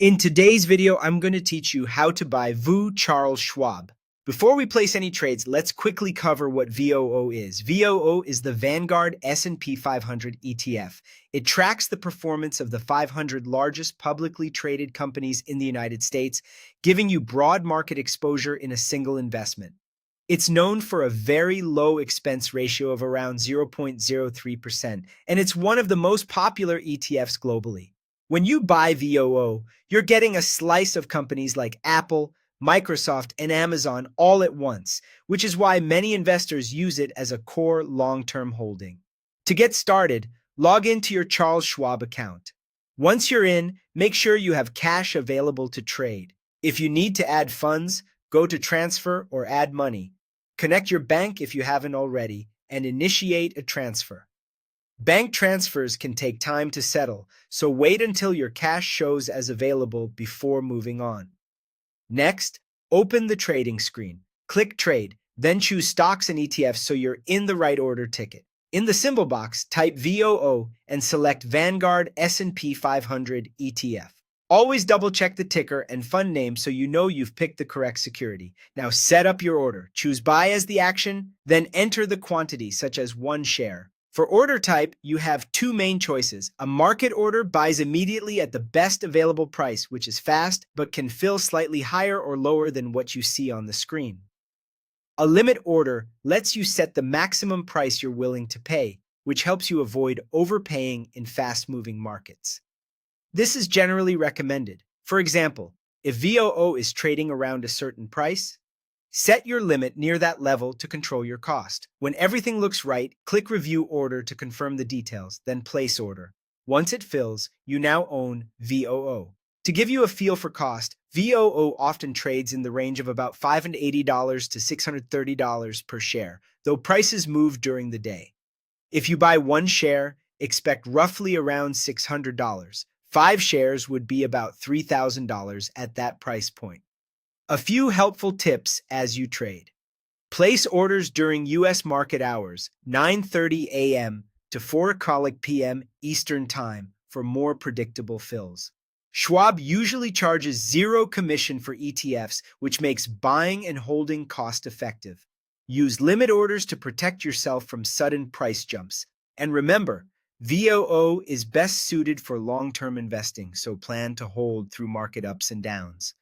In today's video, I'm going to teach you how to buy VOO Charles Schwab. Before we place any trades, let's quickly cover what VOO is. VOO is the Vanguard S&P 500 ETF. It tracks the performance of the 500 largest publicly traded companies in the United States, giving you broad market exposure in a single investment. It's known for a very low expense ratio of around 0.03%, and it's one of the most popular ETFs globally. When you buy VOO, you're getting a slice of companies like Apple, Microsoft, and Amazon all at once, which is why many investors use it as a core long-term holding. To get started, log into your Charles Schwab account. Once you're in, make sure you have cash available to trade. If you need to add funds, go to Transfer or Add Money. Connect your bank if you haven't already, and initiate a transfer. Bank transfers can take time to settle, so wait until your cash shows as available before moving on. Next, open the trading screen. Click Trade, then choose Stocks and ETFs so you're in the right order ticket. In the symbol box, type VOO and select Vanguard S&P 500 ETF. Always double-check the ticker and fund name so you know you've picked the correct security. Now set up your order. Choose Buy as the action, then enter the quantity, such as 1 share. For order type, you have two main choices. A market order buys immediately at the best available price, which is fast, but can fill slightly higher or lower than what you see on the screen. A limit order lets you set the maximum price you're willing to pay, which helps you avoid overpaying in fast-moving markets. This is generally recommended. For example, if VOO is trading around a certain price, set your limit near that level to control your cost. When everything looks right, click Review Order to confirm the details, then Place Order. Once it fills, you now own VOO. To give you a feel for cost, VOO often trades in the range of about $580 to $630 per share, though prices move during the day. If you buy 1 share, expect roughly around $600. 5 shares would be about $3,000 at that price point. A few helpful tips as you trade. Place orders during U.S. market hours, 9:30 a.m. to 4 p.m. Eastern Time for more predictable fills. Schwab usually charges 0 commission for ETFs, which makes buying and holding cost-effective. Use limit orders to protect yourself from sudden price jumps. And remember, VOO is best suited for long-term investing, so plan to hold through market ups and downs.